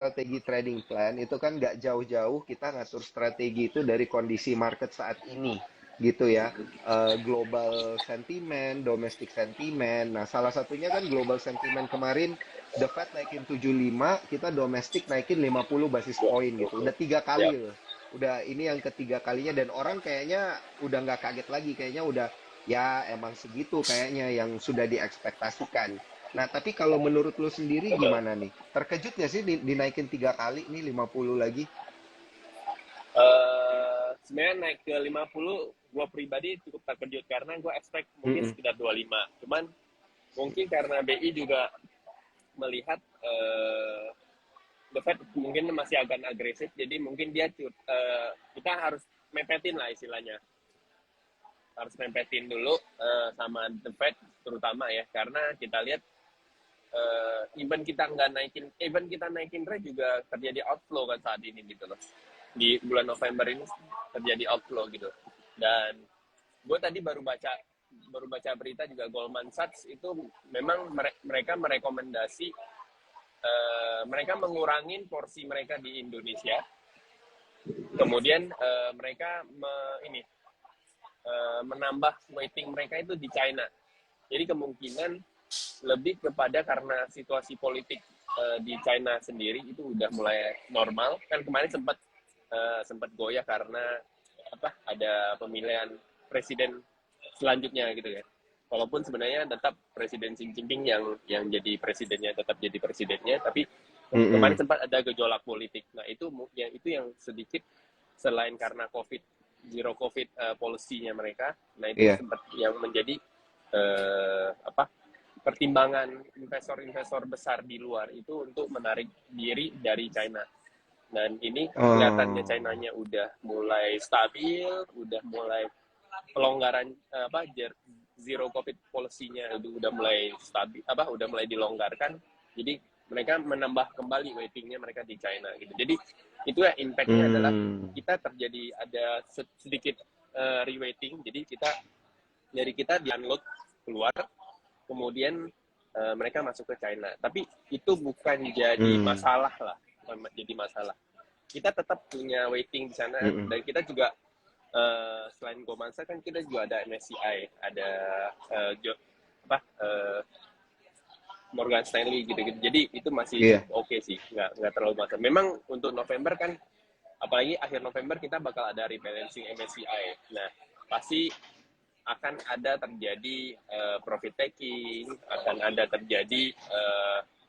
strategi trading plan itu kan nggak jauh-jauh kita ngatur strategi itu dari kondisi market saat ini gitu ya. Global sentiment, domestic sentiment. Nah, salah satunya kan global sentiment kemarin The Fed naikin 75, kita domestik naikin 50 basis point gitu. Udah 3 kali Ya. loh. Udah ini yang ketiga kalinya dan orang kayaknya udah nggak kaget lagi, kayaknya udah ya emang segitu kayaknya yang sudah diekspektasikan. Nah, tapi kalau menurut lu sendiri gimana nih? Terkejut nggak sih dinaikin 3 kali, nih 50 lagi? Sebenarnya naik ke 50, gue pribadi cukup terkejut karena gue expect mungkin Mm-mm. sekitar 25. Cuman mungkin karena BI juga melihat The Fed mungkin masih agak agresif, jadi mungkin kita harus mepetin lah istilahnya. Harus mepetin dulu sama The Fed terutama ya, karena kita lihat even kita naikin rate juga terjadi outflow kan saat ini gitu loh. Di bulan November ini terjadi outflow gitu. Dan gue tadi baru baca berita juga Goldman Sachs itu memang mereka merekomendasi mereka mengurangin porsi mereka di Indonesia. Kemudian mereka menambah weighting mereka itu di China. Jadi kemungkinan lebih kepada karena situasi politik di China sendiri itu udah mulai normal. Kan kemarin sempat goyah karena ada pemilihan presiden selanjutnya gitu ya. Walaupun sebenarnya tetap Presiden Xi Jinping yang jadi presidennya, tetap jadi presidennya, tapi kemarin Mm-mm. sempat ada gejolak politik. Nah, itu yang sedikit selain karena zero COVID policy-nya mereka. Nah, itu Iya. sempat yang menjadi pertimbangan investor-investor besar di luar itu untuk menarik diri dari China. Dan ini kelihatannya Oh. China-nya udah mulai stabil, udah mulai pelonggaran zero covid policy-nya itu udah mulai stabil, udah mulai dilonggarkan. Jadi mereka menambah kembali weighting-nya mereka di China gitu. Jadi itu ya impact-nya adalah Hmm. kita terjadi ada sedikit reweighting. Jadi kita di unload keluar, kemudian mereka masuk ke China. Tapi itu bukan jadi Hmm. masalah lah, bukan jadi masalah. Kita tetap punya waiting di sana, Mm-mm. dan kita juga selain Goldman Sachs kan kita juga ada MSCI, ada uh, jo, apa Morgan Stanley gitu-gitu. Jadi itu masih Iya. cukup oke sih, nggak terlalu masalah. Memang untuk November kan, apalagi akhir November kita bakal ada rebalancing MSCI. Nah, pasti akan ada terjadi profit taking, akan ada terjadi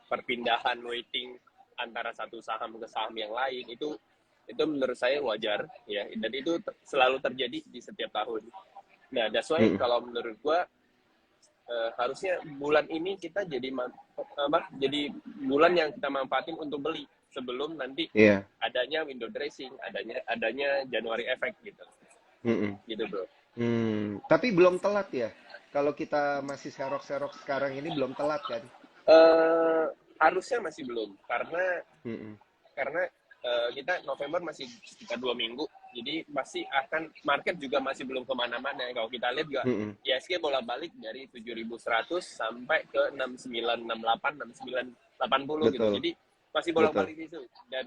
perpindahan weighting antara satu saham ke saham yang lain. Itu menurut saya wajar ya, dan itu selalu terjadi di setiap tahun. Nah, that's why Mm-mm. kalau menurut gua harusnya bulan ini kita jadi bulan yang kita manfaatin untuk beli sebelum nanti Iya. adanya window dressing, adanya January effect gitu. Mm-mm. Gitu, Bro. Tapi belum telat ya. Kalau kita masih serok-serok sekarang ini belum telat kan? Eh Harusnya masih belum, karena Mm-mm. karena kita November masih sekitar 2 minggu, jadi pasti akan market juga masih belum kemana-mana. Kalau kita lihat juga Mm-mm. ISG bolak-balik dari 7.100 sampai ke 6968, 6980 gitu. Betul. Jadi masih Betul. bolak-balik di situ, dan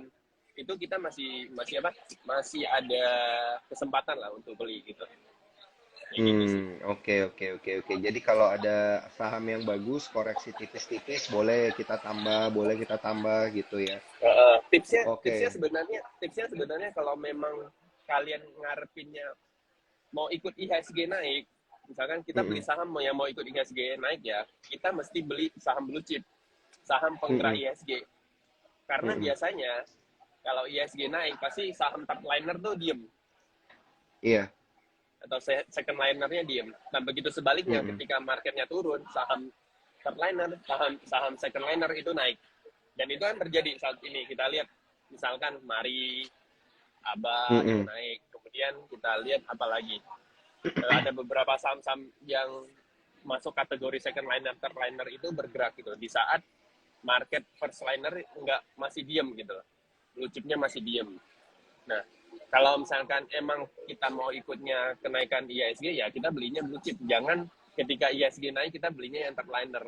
itu kita masih ada kesempatan lah untuk beli gitu. Kayak gitu sih. Oke, oke, oke, oke. Jadi kalau ada saham yang bagus, koreksi tipis-tipis, boleh kita tambah, boleh kita tambah gitu ya. Tipsnya sebenarnya kalau memang kalian ngarepinnya mau ikut IHSG naik, misalkan kita beli Mm-mm. saham yang mau ikut IHSG naik ya, kita mesti beli saham blue chip, saham penggerak Mm-mm. IHSG. Karena Mm-mm. biasanya kalau IHSG naik, pasti saham third liner tuh diem, Iya. atau second linernya diem. Nah, begitu sebaliknya, Mm-mm. ketika marketnya turun, saham third liner, saham second liner itu naik. Dan itu kan terjadi saat ini. Kita lihat, misalkan Mari, Aba itu Mm-mm. naik. Kemudian kita lihat apa lagi? Ada beberapa saham-saham yang masuk kategori second liner, third liner itu bergerak gitu. Di saat market first liner masih diem gitu. Blue chipnya masih diem. Nah, kalau misalkan emang kita mau ikutnya kenaikan IISG, ya kita belinya blue chip. Jangan ketika IISG naik kita belinya yang third liner.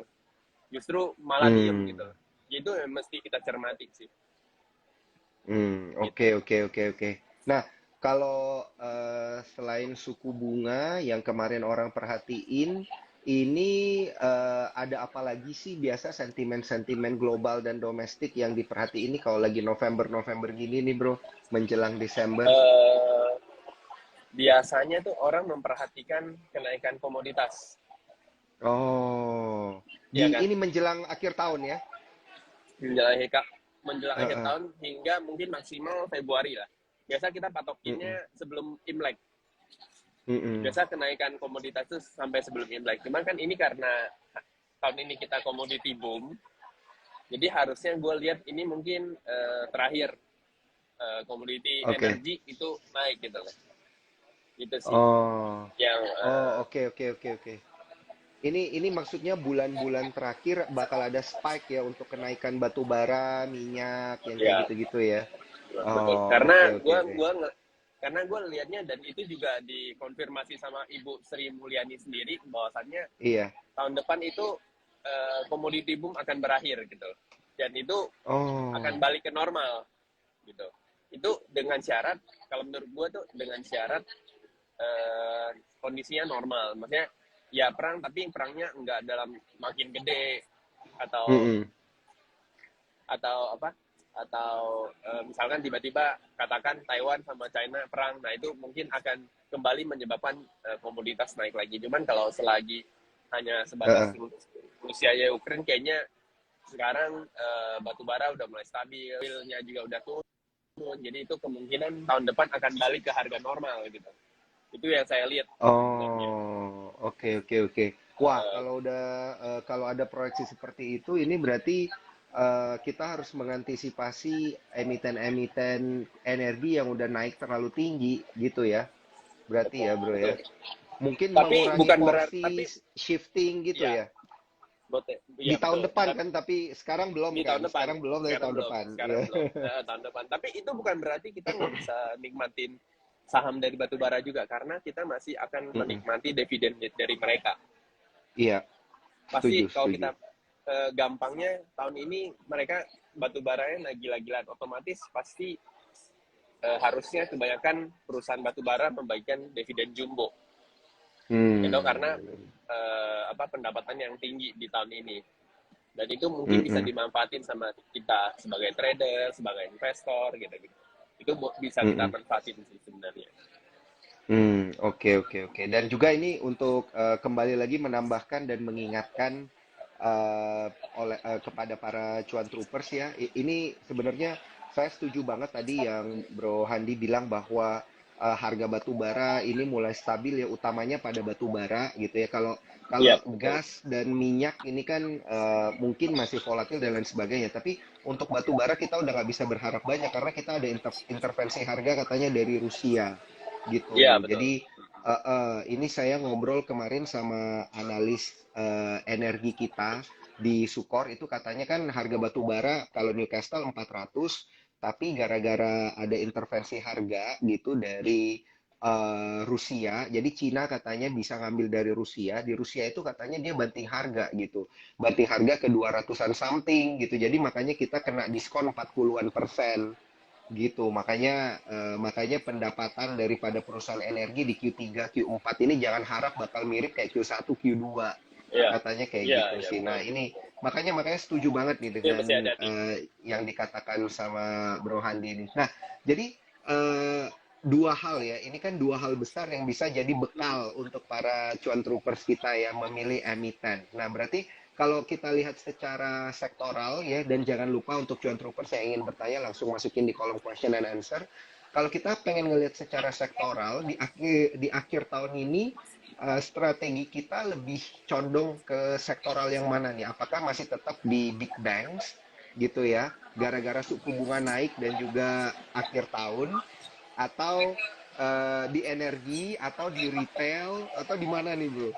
Justru malah diem gitu. Hmm. Itu yang mesti kita cermati sih. Oke, gitu. oke, oke, oke. Nah, kalau selain suku bunga yang kemarin orang perhatiin, ini ada apa lagi sih biasa sentimen-sentimen global dan domestik yang diperhatiin ini kalau lagi November-November gini nih, Bro, menjelang Desember? Eh, Biasanya tuh orang memperhatikan kenaikan komoditas, Oh, ya di kan? ini menjelang akhir tahun ya? menjelang akhir menjelang akhir Heeh. tahun hingga mungkin maksimal Februari lah. Biasa kita Mm-mm. patokinnya sebelum Imlek. Mm-mm. Biasa kenaikan komoditas itu sampai sebelum Imlek. Cuman kan ini karena tahun ini kita komoditi boom, jadi harusnya gue lihat ini mungkin terakhir komoditi Oke. energi itu naik gitu loh. Itu sih Oh, yang oh, oke, oke, oke, oke. Ini maksudnya bulan-bulan terakhir bakal ada spike ya untuk kenaikan batu bara, minyak, yang kayak ya gitu-gitu ya. betul. Oh, oke, Karena oke, oke. gue lihatnya dan itu juga dikonfirmasi sama Ibu Sri Mulyani sendiri bahwasannya Iya. tahun depan itu komoditi boom akan berakhir gitu dan itu akan Oh, balik ke normal gitu. Itu dengan syarat, kalau menurut gue tuh dengan syarat eh, kondisinya normal, maksudnya ya perang tapi perangnya nggak dalam makin gede atau mm-mm, apa atau misalkan tiba-tiba katakan Taiwan sama China perang, nah itu mungkin akan kembali menyebabkan komoditas naik lagi. Cuman kalau selagi hanya sebatas heeh. Rusia ya Ukraine, kayaknya sekarang batu bara udah mulai stabil, oilnya juga udah turun, jadi itu kemungkinan tahun depan akan balik ke harga normal gitu. Itu yang saya lihat sebenarnya. Oh, oke, oke, oke. Wah, Uh, kalau ada proyeksi seperti itu, ini berarti kita harus mengantisipasi emiten-emiten energi yang udah naik terlalu tinggi, gitu ya. Berarti betul, ya, Bro betul. ya. Mungkin Tapi mengurangi bukan berarti, porsi tapi shifting gitu ya, ya. Di iya tahun betul. depan kan, tapi sekarang belum Di kan? tahun depan, Sekarang belum, dari sekarang tahun belum, depan. sekarang Iya. belum. Tahun depan. Tapi itu bukan berarti kita nggak bisa nikmatin saham dari batu bara juga, karena kita masih akan Mm-mm. menikmati dividen dari mereka. Iya, Pasti setuju, kalau setuju. kita gampangnya tahun ini mereka batu baranya lagi gila-gilaan, otomatis pasti harusnya kebanyakan perusahaan batu bara membagikan dividen jumbo. Itu karena Hmm. pendapatan yang tinggi di tahun ini. Dan itu mungkin bisa Mm-mm. dimanfaatin sama kita sebagai trader, sebagai investor gitu-gitu. Itu bisa kita Mm-mm. manfaatin sih sebenarnya. Oke, oke, oke. Dan juga ini untuk kembali lagi menambahkan dan mengingatkan eh, kepada para cuan troopers ya. Ini sebenarnya saya setuju banget tadi yang Bro Handi bilang bahwa harga batu bara ini mulai stabil ya, utamanya pada batu bara gitu ya. Kalau kalau Iya, betul. gas dan minyak ini kan mungkin masih volatil dan lain sebagainya. Tapi untuk batu bara kita udah nggak bisa berharap banyak karena kita ada intervensi harga katanya dari Rusia Iya, gitu. betul. Jadi ini saya ngobrol kemarin sama analis energi kita di Sukor itu katanya kan harga batu bara kalau Newcastle 400 tapi gara-gara ada intervensi harga gitu dari Rusia. Jadi Cina katanya bisa ngambil dari Rusia. Di Rusia itu katanya dia banting harga gitu. Banting harga ke 200-an something gitu. Jadi makanya kita kena diskon 40-an persen gitu. Makanya pendapatan daripada perusahaan energi di Q3, Q4 ini jangan harap bakal mirip kayak Q1, Q2. Iya, Katanya kayak iya, gitu iya sih. betul. Nah, ini makanya setuju banget nih Itu yang dengan mesti hati-hati. yang dikatakan sama Bro Handi ini. Nah, jadi dua hal ya. Ini kan dua hal besar yang bisa jadi bekal untuk para cuan troopers kita yang memilih emiten. Nah, berarti kalau kita lihat secara sektoral ya, dan jangan lupa untuk cuan troopers yang ingin bertanya langsung masukin di kolom question and answer. Kalau kita pengen ngelihat secara sektoral di akhir tahun ini strategi kita lebih condong ke sektoral yang mana nih? Apakah masih tetap di big banks gitu ya, gara-gara suku bunga naik dan juga akhir tahun, atau di energi atau di retail atau di mana nih bro?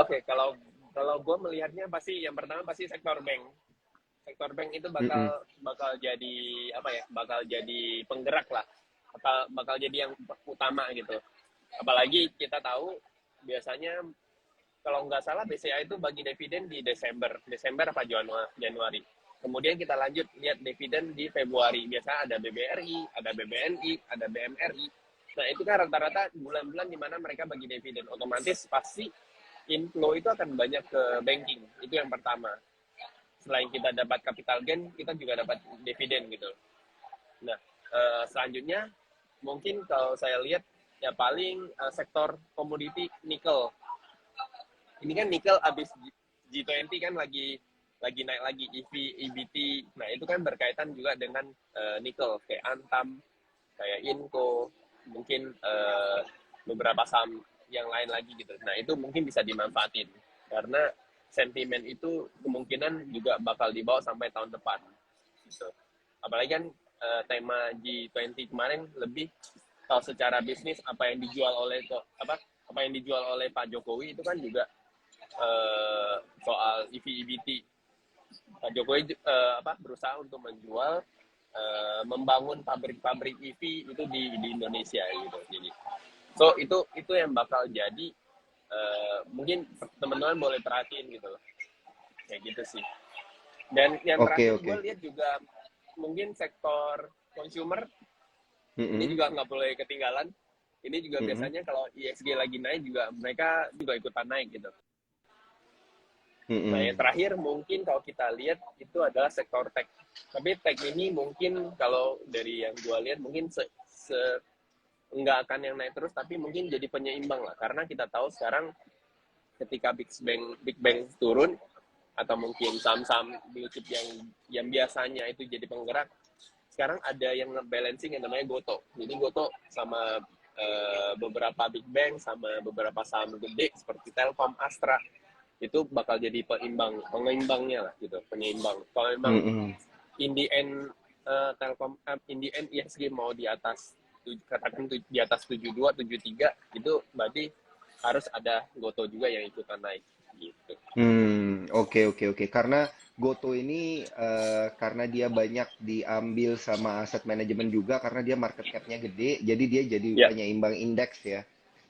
Oke, kalau kalau gue melihatnya pasti yang pertama pasti sektor bank. Sektor bank itu Mm-mm, bakal bakal jadi apa ya? Bakal jadi penggerak lah. Bakal jadi yang utama gitu. Apalagi kita tahu biasanya kalau nggak salah BCA itu bagi dividen di Desember apa Januari. Kemudian kita lanjut lihat dividen di Februari. Biasa ada BBRI, ada BBNI, ada BMRI. Nah, itu kan rata-rata bulan-bulan di mana mereka bagi dividen. Otomatis pasti inflow itu akan banyak ke banking. Itu yang pertama. Selain kita dapat capital gain, kita juga dapat dividen gitu. Nah, selanjutnya mungkin kalau saya lihat ya paling sektor komoditi nikel. Ini kan nikel habis G20 kan lagi naik lagi EV, EBT. Nah, itu kan berkaitan juga dengan nikel kayak Antam, kayak Inco, mungkin beberapa saham yang lain lagi gitu. Nah, itu mungkin bisa dimanfaatin karena sentimen itu kemungkinan juga bakal dibawa sampai tahun depan. Gitu. Apalagi kan tema G20 kemarin lebih kalau secara bisnis apa yang dijual oleh Pak Jokowi itu kan juga soal EV EBT. Pak Jokowi berusaha untuk menjual membangun pabrik-pabrik EV itu di Indonesia gitu. Jadi itu yang bakal jadi mungkin teman-teman boleh perhatiin gitu loh. Kayak gitu sih. Dan yang terakhir gue lihat juga mungkin sektor consumer ini juga nggak boleh ketinggalan. Ini juga biasanya kalau ISG lagi naik juga mereka juga ikutan naik gitu. Nah, yang terakhir mungkin kalau kita lihat itu adalah sektor tech. Tapi tech ini mungkin kalau dari yang gue lihat mungkin nggak akan yang naik terus, tapi mungkin jadi penyeimbang lah. Karena kita tahu sekarang ketika Big Bang turun, atau mungkin saham-saham blue chip yang biasanya itu jadi penggerak, sekarang ada yang balancing yang namanya Goto. Jadi Goto sama beberapa Big Bang sama beberapa saham gede seperti Telkom, Astra itu bakal jadi pengeimbangnya lah gitu, penyeimbang. Kalau memang in the end Telkom in the end ISG mau di atas katakan di atas 72, 73 itu berarti harus ada Goto juga yang ikutan naik gitu. Oke. Karena Goto ini karena dia banyak diambil sama aset manajemen juga karena dia market cap-nya gede, jadi dia jadi penyeimbang indeks ya.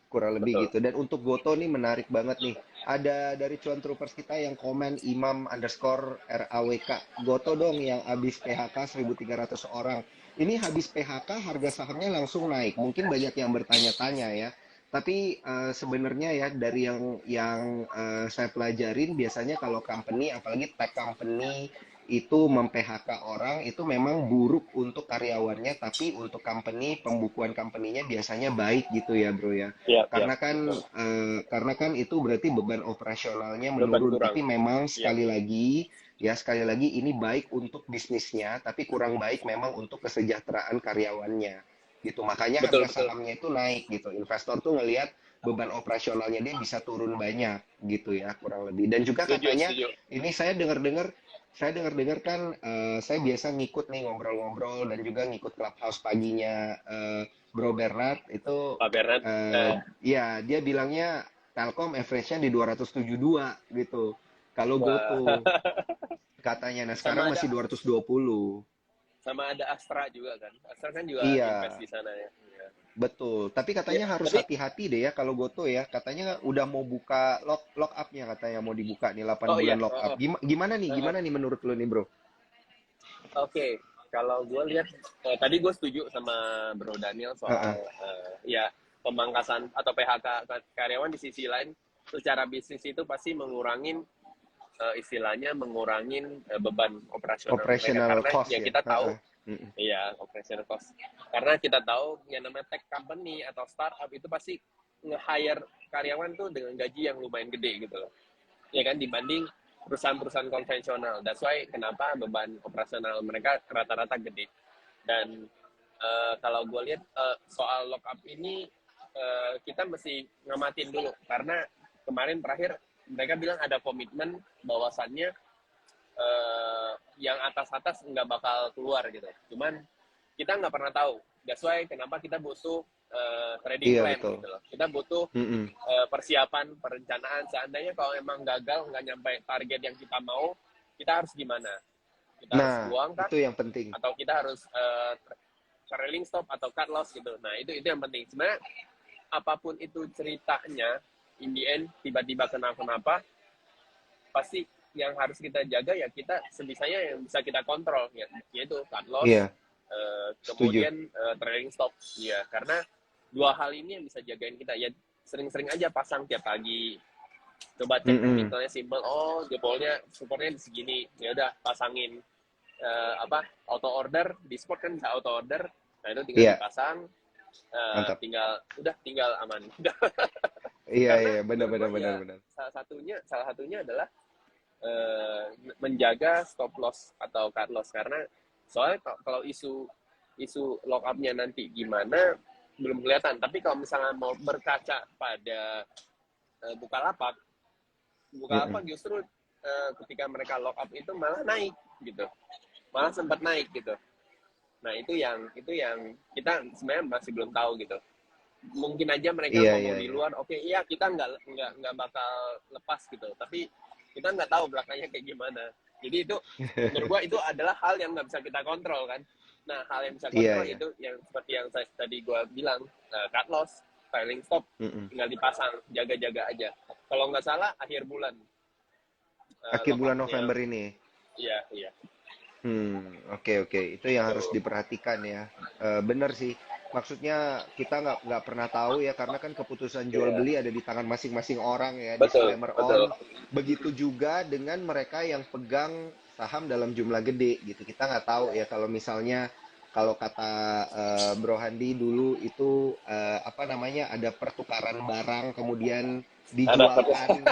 Kurang lebih gitu. Dan untuk Goto nih menarik banget nih. Ada dari cuan troopers kita yang komen Imam_RAWK. Goto dong yang habis PHK 1.300 orang. Ini habis PHK harga sahamnya langsung naik. Mungkin banyak yang bertanya-tanya ya. Tapi sebenarnya ya dari yang saya pelajarin biasanya kalau company apalagi tech company itu mem-PHK orang itu memang buruk untuk karyawannya, tapi untuk company pembukuan company-nya biasanya baik gitu ya bro ya. Karena kan itu berarti beban operasionalnya menurun. Tapi memang sekali lagi ini baik untuk bisnisnya, tapi kurang baik memang untuk kesejahteraan karyawannya gitu. Makanya harga sahamnya itu naik gitu. Investor tuh ngelihat beban operasionalnya dia bisa turun banyak gitu ya kurang lebih. Dan juga katanya ini saya dengar-dengar kan saya biasa ngikut nih ngobrol-ngobrol dan juga ngikut Clubhouse paginya Bro Bernard itu Pak Bernard ya dia bilangnya Telkom average-nya di 272 gitu. Kalau Goto katanya, nah sekarang masih 220. Sama ada Astra juga kan. Astra kan juga invest di sana ya. Betul, tapi katanya harus hati-hati deh ya kalau Goto ya. Katanya udah mau buka lock up-nya katanya mau dibuka nih 8 bulan lock up. Gimana nih menurut lu nih, Bro? Oke, kalau gue lihat tadi gue setuju sama Bro Daniel soal ya pemangkasan atau PHK karyawan. Di sisi lain secara bisnis itu pasti mengurangin istilahnya mengurangin beban operasional mereka karena cost ya kita tahu iya operational cost karena kita tahu yang namanya tech company atau startup itu pasti nge-hire karyawan tuh dengan gaji yang lumayan gede gitu loh ya kan dibanding perusahaan-perusahaan konvensional. That's why kenapa beban operasional mereka rata-rata gede. Dan kalau gue lihat soal lock up ini kita mesti ngamatin dulu karena kemarin terakhir mereka bilang ada komitmen bahwasannya yang atas-atas nggak bakal keluar gitu. Cuman kita nggak pernah tahu. That's why kenapa kita butuh trading plan betul. gitu loh. Kita butuh persiapan, perencanaan. Seandainya kalau emang gagal nggak nyampe target yang kita mau, kita harus gimana? Kita harus buang kan? Itu yang penting. Atau kita harus trailing stop atau cut loss gitu. Nah itu yang penting. Sebenarnya apapun itu ceritanya, in the end tiba-tiba kenapa pasti yang harus kita jaga ya kita sebisanya yang bisa kita kontrol ya, yaitu cut loss, Iya, setuju. kemudian trailing stop ya, karena dua hal ini yang bisa jagain kita ya. Sering-sering aja pasang tiap pagi, coba cek Mm-mm. technicalnya simple, oh jebolnya supportnya di segini, ya udah pasangin. Auto order di sport kan bisa auto order, nah itu tinggal Iya, dipasang, mantap. tinggal aman. Iya, Karena iya, benar menurut benar gue benar ya benar. salah satunya adalah menjaga stop loss atau cut loss, karena soalnya kalau isu lock up-nya nanti gimana belum kelihatan, tapi kalau misalnya mau berkaca pada Bukalapak Mm-mm. Bukalapak justru ketika mereka lock up itu malah naik gitu, malah sempat naik gitu. Nah itu yang kita sebenarnya masih belum tahu gitu. Mungkin aja mereka Iya, iya, ngomong di iya. luar, oke, iya kita nggak bakal lepas gitu, tapi kita nggak tahu belakangnya kayak gimana. Jadi itu menurut gua itu adalah hal yang nggak bisa kita kontrol kan. Nah hal yang bisa Iya, kontrol iya. itu yang seperti yang tadi gua bilang, cut loss, trailing stop, Mm-mm. tinggal dipasang, jaga-jaga aja. Kalau nggak salah akhir bulan Akhir lock bulan up-nya. November ini. Iya, iya. Oke, oke. Itu yang Gitu. harus diperhatikan ya. Bener sih. Maksudnya kita nggak pernah tahu ya, karena kan keputusan jual Iya. beli ada di tangan masing-masing orang ya. Betul, Disclaimer on. betul. Begitu juga dengan mereka yang pegang saham dalam jumlah gede gitu. Kita nggak tahu ya kalau misalnya kalau kata Bro Handi dulu itu apa namanya, ada pertukaran barang kemudian Ada dijualkan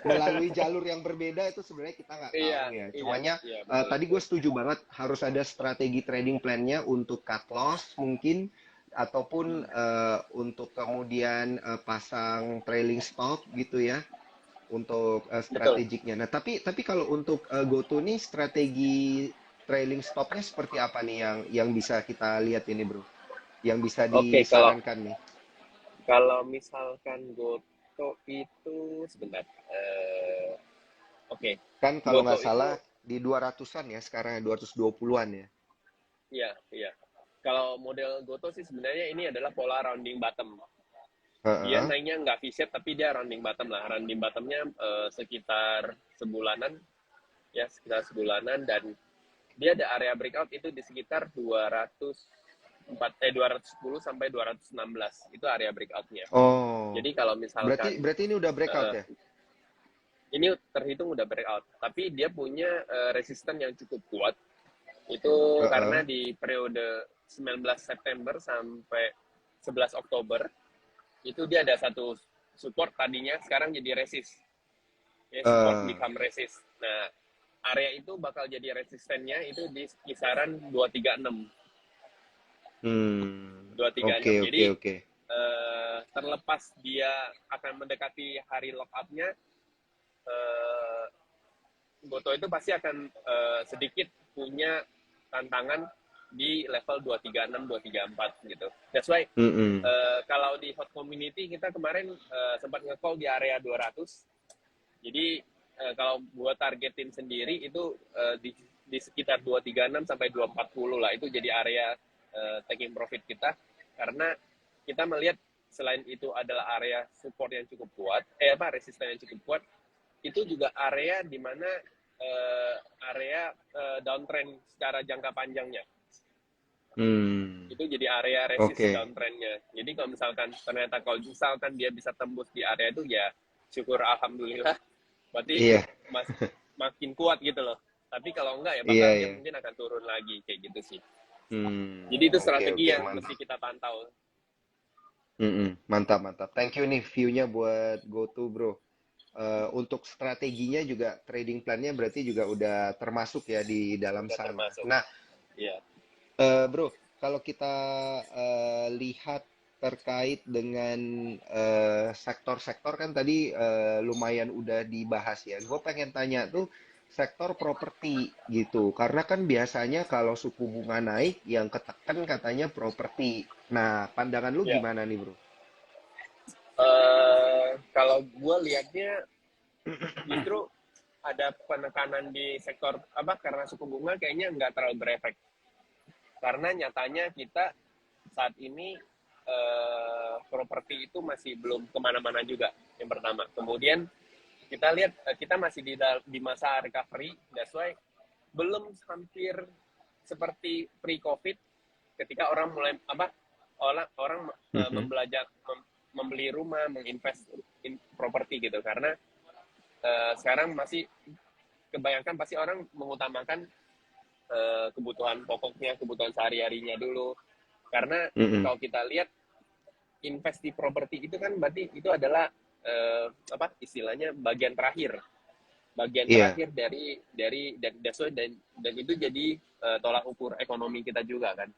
melalui jalur yang berbeda, itu sebenarnya kita nggak iya, tahu ya. iya, Cumanya iya, betul, tadi gue betul. setuju banget harus ada strategi trading plan-nya untuk cut loss mungkin, ataupun untuk kemudian pasang trailing stop gitu ya untuk Betul. strategiknya. Nah, tapi kalau untuk GoTo nih strategi trailing stopnya seperti apa nih yang bisa kita lihat ini, Bro? Yang bisa Oke, kalau disarankan nih? kalau misalkan Goto itu sebentar. Oke, Kan kalau Goto nggak salah itu di 200-an ya sekarang, 220-an ya. ya, iya. Kalau model Goto sih sebenarnya ini adalah pola rounding bottom. Dia Heeh. naiknya nggak V-shape tapi dia rounding bottom lah. Rounding bottomnya sekitar sebulanan, ya sekitar sebulanan, dan dia ada area breakout itu di sekitar 210 sampai 216 itu area breakoutnya. Oh, Jadi kalau berarti misalkan berarti ini udah breakout uh, ya? ini terhitung udah breakout, tapi dia punya resisten yang cukup kuat itu karena Heeh. di periode 19 September sampai 11 Oktober itu dia ada satu support tadinya sekarang jadi resist, ya support Eh, become resist. Nah area itu bakal jadi resistennya itu di kisaran 236. dua tiga oke enam oke Jadi oke. terlepas dia akan mendekati hari lock up-nya, eh, Goto itu pasti akan sedikit punya tantangan di level 236 234 gitu. That's why Mm-mm. kalau di hot community kita kemarin sempat nge-call di area 200. Jadi kalau buat targetin sendiri itu di sekitar 236 sampai 240 lah, itu jadi area taking profit kita, karena kita melihat selain itu adalah area support yang cukup kuat, resisten yang cukup kuat, itu juga area di mana area downtrend secara jangka panjangnya. Hmm, Itu jadi area resist oke. downtrendnya. Jadi kalau misalkan dia bisa tembus di area itu ya syukur alhamdulillah, berarti Iya, mas, makin kuat gitu loh. Tapi kalau enggak ya iya bakal dia iya. mungkin akan turun lagi kayak gitu sih. Jadi itu Oke strategi oke, yang mesti mantap. kita pantau. Mantap mantap. Thank you nih view-nya buat GoTo, Bro. Untuk strateginya juga trading plan-nya berarti juga udah termasuk ya di dalam Udah sana. termasuk. Nah, Iya. Bro, kalau kita lihat terkait dengan sektor-sektor kan tadi lumayan udah dibahas ya. Gue pengen tanya tuh sektor properti gitu, karena kan biasanya kalau suku bunga naik yang ketekan katanya properti. Nah, pandangan lu Iya. gimana nih, Bro? Kalau gue lihatnya justru ada penekanan di sektor karena suku bunga kayaknya nggak terlalu berefek, karena nyatanya kita saat ini properti itu masih belum kemana-mana juga, yang pertama. Kemudian kita lihat kita masih di masa recovery, that's why belum hampir seperti pre-COVID ketika orang mulai orang membeli rumah, menginvest properti gitu, karena sekarang masih kebanyakan pasti orang mengutamakan kebutuhan pokoknya, kebutuhan sehari-harinya dulu. Karena kalau kita lihat invest di properti itu kan berarti itu adalah istilahnya bagian terakhir dari dan itu jadi tolak ukur ekonomi kita juga kan.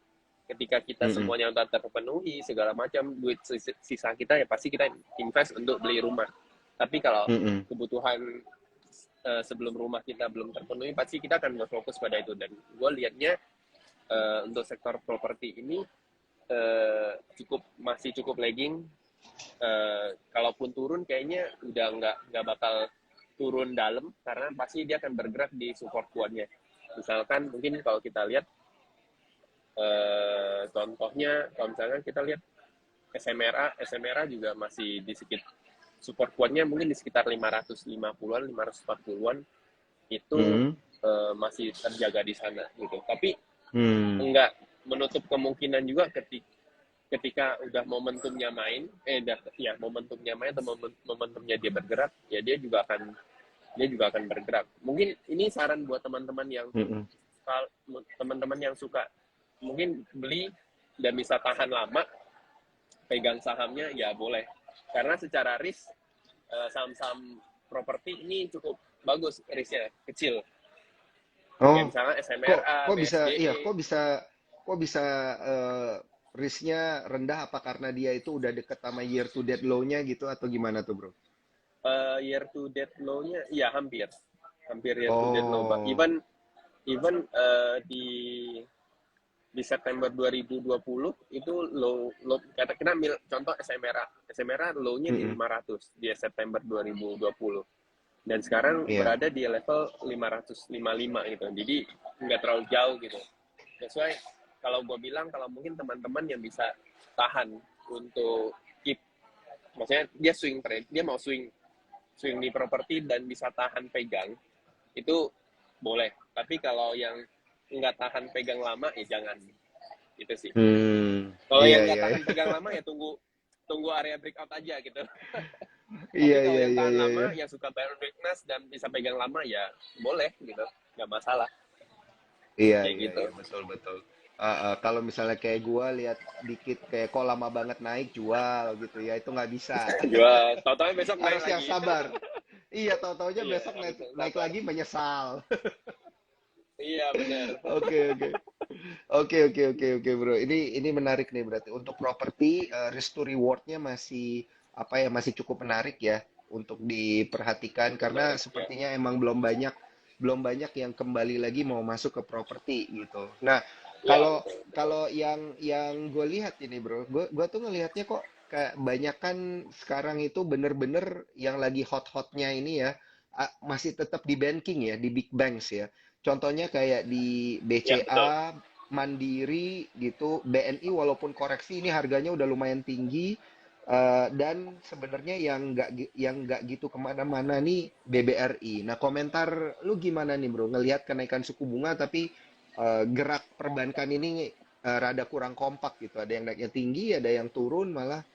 Ketika kita semuanya udah terpenuhi segala macam, duit sisa kita ya pasti kita invest untuk beli rumah. Tapi kalau kebutuhan sebelum rumah kita belum terpenuhi, pasti kita akan berfokus pada itu. Dan gue liatnya untuk sektor properti ini masih cukup lagging. Kalaupun turun kayaknya udah nggak bakal turun dalam, karena pasti dia akan bergerak di support kuatnya. Misalkan mungkin kalau kita lihat contohnya, kalau misalnya kita lihat SMRA juga masih di sekitar support kuatnya mungkin di sekitar 550-an, 540-an itu masih terjaga di sana gitu. Tapi enggak menutup kemungkinan juga ketika udah momentumnya main atau momentumnya dia bergerak, ya dia juga akan bergerak. Mungkin ini saran buat teman-teman yang suka mungkin beli dan bisa tahan lama, pegang sahamnya ya boleh. Karena secara risk saham-saham properti ini cukup bagus, risknya kecil. Kayak misalnya SMRA, BSDE. Kok bisa risknya rendah? Apa karena dia itu udah deket sama year to date low-nya gitu atau gimana tuh, bro? Year to date low-nya ya hampir year to date low. Even di September 2020 itu low kata-kata contoh SMRA low-nya di 500 di September 2020, dan sekarang berada di level 555 gitu, jadi nggak terlalu jauh gitu. That's why kalau gue bilang, kalau mungkin teman-teman yang bisa tahan untuk keep, maksudnya dia swing trade, dia mau swing di properti dan bisa tahan pegang, itu boleh. Tapi kalau yang nggak tahan pegang lama ya jangan, itu sih. Kalau yang nggak tahan pegang lama ya tunggu area breakout aja gitu. Tapi kalau yang tahan lama, yang suka bayar weakness dan bisa pegang lama ya boleh gitu, nggak masalah. Iya, betul. Kalau misalnya kayak gue lihat dikit kayak kok lama banget naik jual gitu ya, itu nggak bisa. Jual, tahu-tahu besok naik Harus lagi. yang sabar. Iya, tahu-taunya besok naik lagi menyesal. Iya benar. Oke, bro. Ini menarik nih, berarti untuk properti risk to rewardnya masih masih cukup menarik ya untuk diperhatikan, karena sepertinya emang belum banyak yang kembali lagi mau masuk ke properti gitu. Nah, kalau yang gue lihat ini, bro, gue tuh ngelihatnya kok kayak banyak kan sekarang itu bener-bener yang lagi hot-hotnya ini ya, masih tetap di banking ya, di big banks ya. Contohnya kayak di BCA, Mandiri gitu, BNI walaupun koreksi ini harganya udah lumayan tinggi, dan sebenarnya yang nggak gitu kemana-mana nih BBRI. Nah, komentar lu gimana nih, bro? Ngelihat kenaikan suku bunga tapi gerak perbankan ini rada kurang kompak gitu. Ada yang naiknya tinggi, ada yang turun malah.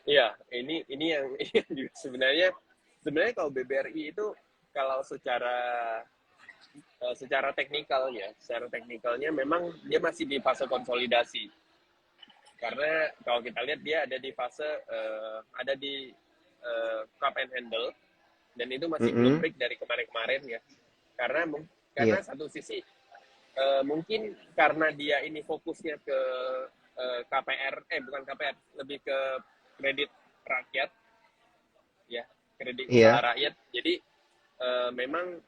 Iya, ini yang juga sebenarnya kalau BBRI itu kalau secara teknikalnya memang dia masih di fase konsolidasi. Karena kalau kita lihat dia ada di fase ada di cup and handle, dan itu masih belum break dari kemarin-kemarin ya. Karena satu sisi mungkin karena dia ini fokusnya ke bukan KPR, lebih ke kredit rakyat ya, kredit usaha rakyat. Jadi memang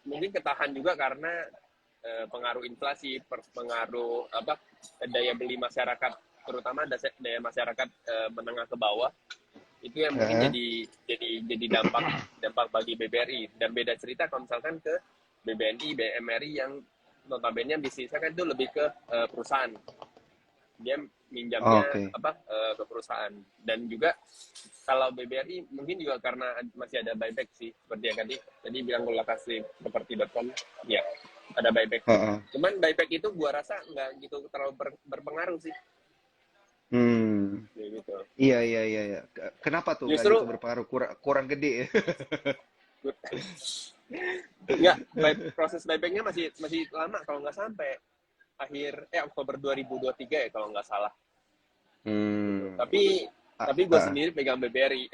mungkin ketahan juga karena pengaruh inflasi, pengaruh daya beli masyarakat, terutama daya masyarakat menengah ke bawah, itu yang mungkin jadi dampak bagi BBRI. Dan beda cerita kalau misalkan ke BBNI, BMRI yang notabene bisnisnya kan itu lebih ke perusahaan. dia minjamnya Oke. ke perusahaan. Dan juga kalau BBRI mungkin juga karena masih ada buyback sih, seperti yang tadi bilang kalau kasih properti.com, ya ada buyback. Heeh. Cuman buyback itu gua rasa nggak gitu terlalu berpengaruh sih, Hmm. kayak gitu. Iya, iya, iya, iya. Kenapa tuh nggak gitu Justru berpengaruh? Kurang, kurang gede ya? nggak, proses buybacknya masih masih lama, kalau nggak sampai Oktober 2023 ya kalau nggak salah gitu. Hmm. Tapi gue sendiri pegang BBRI.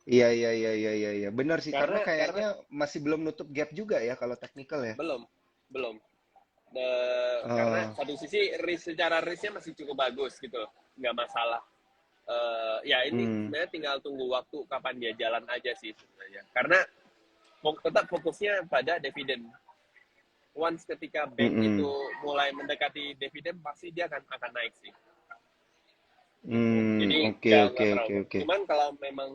Iya, iya, iya, iya, iya, iya. Benar sih, karena karena kayaknya masih belum nutup gap juga ya kalau teknikal ya. belum belum karena Eh, satu sisi secara risknya masih cukup bagus gitu loh, nggak masalah. Ya ini hmm, sebenarnya tinggal tunggu waktu kapan dia jalan aja sih sebenarnya, karena tetap fokusnya pada dividen. Once ketika bank itu mm-mm. mulai mendekati dividen, pasti dia akan naik sih. Gitu. Hmm, Jadi oke, oke, nggak oke, terlalu. oke. Cuman kalau memang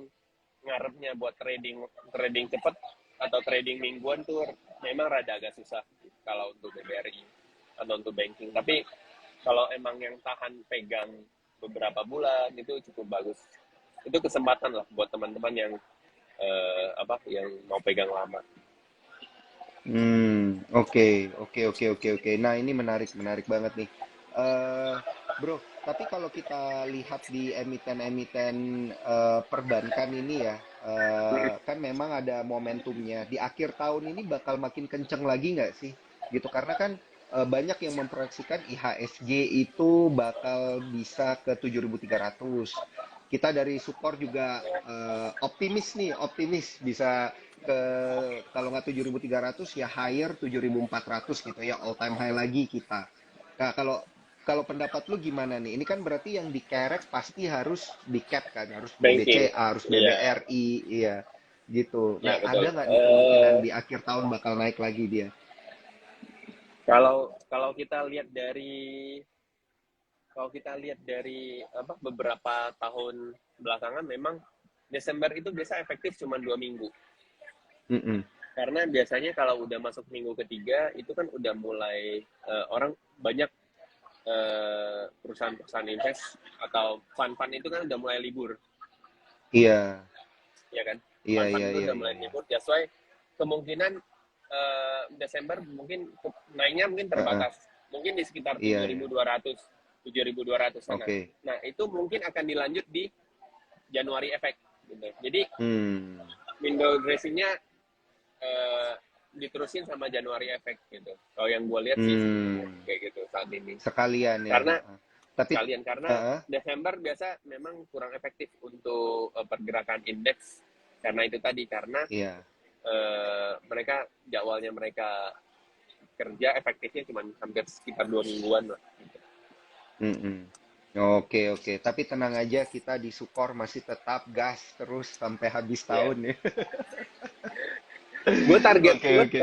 ngarepnya buat trading trading cepat atau trading mingguan tuh memang rada agak susah kalau untuk BBRI atau untuk banking. Tapi kalau emang yang tahan pegang beberapa bulan itu cukup bagus. Itu kesempatan lah buat teman-teman yang yang mau pegang lama. Hmm, oke, oke, oke, oke, oke. Nah, ini menarik, menarik banget nih. eh Bro, tapi kalau kita lihat di emiten-emiten perbankan ini ya, kan memang ada momentumnya. Di akhir tahun ini bakal makin kenceng lagi nggak sih? Gitu, karena kan banyak yang memproyeksikan IHSG itu bakal bisa ke 7.300. Kita dari Sukor juga optimis nih, optimis bisa ke, kalau nggak 7.300 ya higher 7.400 gitu ya, all time high lagi kita. Nah, kalau kalau pendapat lu gimana nih? Ini kan berarti yang dikerek pasti harus di cap kan, harus Banking, BBCA, harus iya, BBRI, iya gitu. iya Nah, ada betul. nggak nih kemungkinan di akhir tahun bakal naik lagi dia? Kalau kalau kita lihat dari beberapa tahun belakangan, memang Desember itu biasa efektif cuma 2 minggu. Mm-mm. Karena biasanya kalau udah masuk minggu ketiga itu kan udah mulai orang banyak, perusahaan-perusahaan invest atau fund-fund itu kan udah mulai libur, Iya, ya kan? iya, Fund-fund iya, itu iya, udah iya, mulai iya. libur, that's why kemungkinan Desember mungkin naiknya mungkin Heeh. terbatas, mungkin di sekitar Iya, iya. 7.200 sana. Oke. Nah itu mungkin akan dilanjut di Januari efek gitu. Jadi Hmm. window dressingnya eh, diterusin sama Januari efek gitu. Kalau yang gue lihat sih sebenarnya Hmm. kayak gitu saat ini. Sekalian ya. Karena Heeh. Tapi karena heeh, Desember biasa memang kurang efektif untuk pergerakan indeks, karena itu tadi, karena iya. mereka jadwalnya mereka kerja efektifnya cuma hampir sekitar 2 mingguan lah. Gitu. Mm-mm. Oke, oke. Tapi tenang aja, kita di Sukor masih tetap gas terus sampai habis Ya, tahun ya. gue target Oke, gue oke.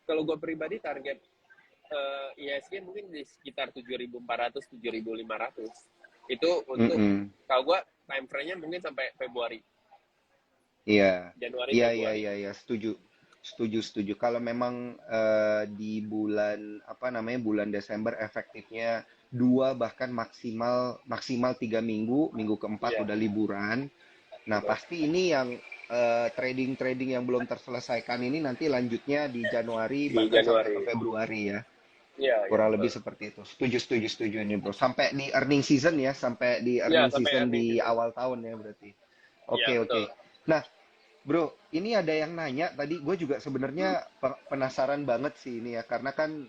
kalau gue pribadi target ISG mungkin di sekitar 7.400 7.500 itu untuk, Mm-mm. kalau gue time frame-nya mungkin sampai Februari, Iya. Januari Iya, iya, Februari. iya, iya. Setuju. Setuju, setuju. Kalau memang di bulan apa namanya bulan Desember efektifnya dua bahkan maksimal maksimal 3 minggu, minggu keempat Iya, udah liburan. Nah, betul. pasti ini yang trading-trading yang belum terselesaikan ini nanti lanjutnya di Januari Di bahkan sampai ke Januari. Februari ya. Iya, iya Kurang lebih betul. seperti itu. Setuju, setuju, setuju ini, Bro. Sampai di earning season ya, sampai di Iya, earning sampai season earning di season. awal tahun ya berarti. Iya, Oke, oke. betul. Nah, Bro, ini ada yang nanya tadi, gue juga sebenarnya penasaran banget sih ini ya, karena kan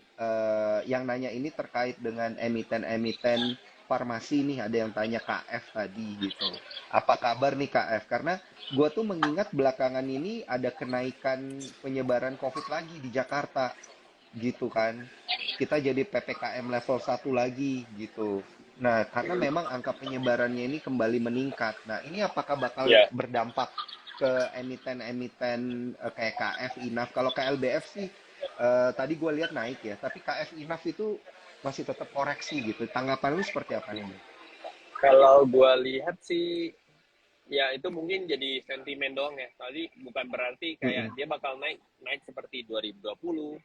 yang nanya ini terkait dengan emiten-emiten farmasi nih, ada yang tanya KF tadi gitu. Apa kabar nih KF? Karena gue tuh mengingat belakangan ini ada kenaikan penyebaran COVID lagi di Jakarta gitu kan. Kita jadi PPKM level 1 lagi gitu. Nah, karena memang angka penyebarannya ini kembali meningkat. Nah, ini apakah bakal Iya. berdampak ke emiten-emiten kayak KF, INAF? Kalau KLBF sih tadi gue lihat naik ya, tapi KF, INAF itu masih tetap koreksi gitu. Tanggapan lu seperti apa nih, Bro? Kalau gua lihat sih, ya itu mungkin jadi sentimen doang ya. Tadi bukan berarti kayak Mm-mm. dia bakal naik naik seperti 2020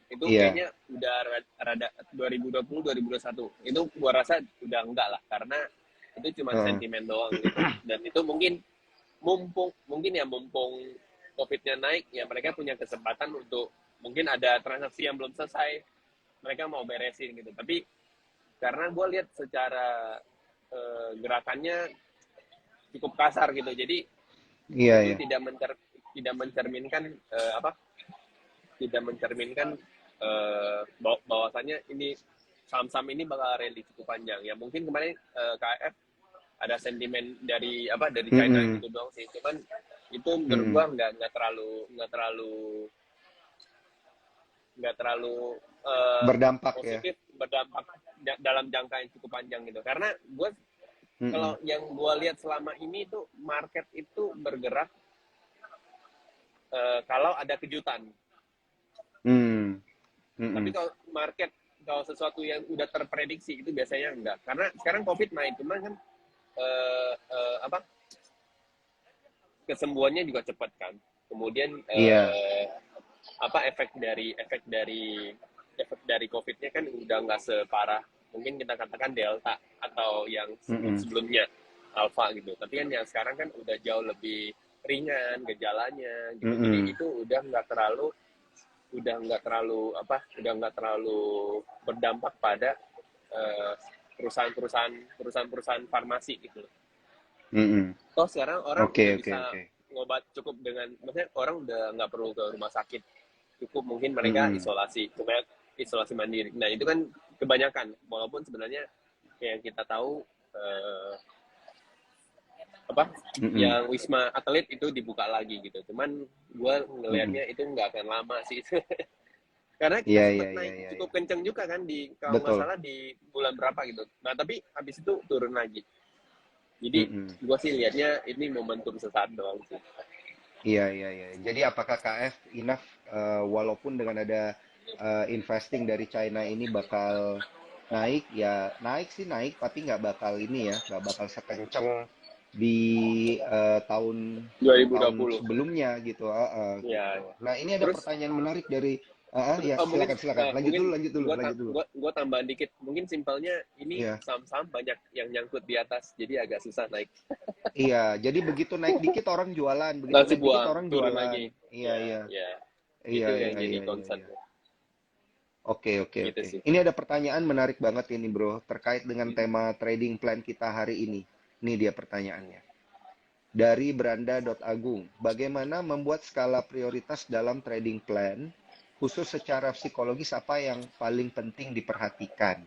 itu Iya. kayaknya udah rada 2020 2021 itu gua rasa udah enggak lah, karena itu cuma Heeh. sentimen doang gitu. Dan itu mumpung COVID-nya naik, ya mereka punya kesempatan untuk mungkin ada transaksi yang belum selesai, mereka mau beresin gitu. Tapi karena gue lihat secara gerakannya cukup kasar gitu, jadi Iya, itu iya. tidak mencerminkan tidak mencerminkan bahwasannya ini saham-saham ini bakal rally cukup panjang. Ya mungkin kemarin KF ada sentimen dari China Mm-mm. gitu doang sih, cuman itu menurut Mm-mm. gua nggak terlalu Berdampak ya. positif, berdampak dalam jangka yang cukup panjang gitu. Karena gua Mm-mm. kalau yang gua lihat selama ini tuh market itu bergerak kalau ada kejutan. Mm. Tapi Mm-mm. kalau sesuatu yang udah terprediksi itu biasanya enggak. Karena sekarang COVID naik, cuman kan eh, eh, apa kesembuhannya juga cepat kan. Kemudian Iya. efek dari COVID-nya kan udah nggak separah mungkin kita katakan Delta atau yang Mm-mm. sebelumnya Alpha gitu. Tapi kan yang sekarang kan udah jauh lebih ringan gejalanya gitu. Jadi Mm-mm. itu udah nggak terlalu berdampak pada eh, perusahaan-perusahaan farmasi gitu. Mm-mm. Toh sekarang orang Oke, udah oke, bisa oke. ngobat cukup maksudnya orang udah nggak perlu ke rumah sakit, cukup mungkin mereka Mm-mm. isolasi mandiri. Nah itu kan kebanyakan, walaupun sebenarnya kayak yang kita tahu eh, apa Mm-mm. yang Wisma Atlet itu dibuka lagi gitu. Cuman gue Mm-mm. ngelihatnya itu nggak akan lama sih. Karena kita Iya, iya, sempat iya, naik iya, iya. cukup kenceng juga kan kalau nggak Betul. salah di bulan berapa gitu. Nah tapi habis itu turun lagi. Jadi Mm-mm. gue sih lihatnya ini momentum sesaat doang sih. Iya, iya, iya. Jadi apakah KF enough walaupun dengan ada investing dari China ini bakal naik ya naik sih naik tapi nggak bakal ini ya nggak bakal sekencang di tahun tahun 2020. sebelumnya gitu gitu. Ya. Nah ini ada Terus pertanyaan menarik dari ya mungkin silakan silakan lanjut mungkin dulu lanjut dulu gua lanjut dulu. gua tambahan dikit. Mungkin simpelnya ini Iya saham-saham banyak yang nyangkut di atas, jadi agak susah naik. iya jadi begitu naik dikit orang jualan begitu Langsung naik dikit buang, orang turun jualan. lagi. Iya Ya, iya ya. iya Itu yang iya jadi iya iya. concern. Iya. Oke, oke, Gitu oke. sih. Ini ada pertanyaan menarik banget ini, bro, terkait dengan Hmm. tema trading plan kita hari ini. Ini dia pertanyaannya. Dari Branda.agung, bagaimana membuat skala prioritas dalam trading plan, khusus secara psikologis apa yang paling penting diperhatikan?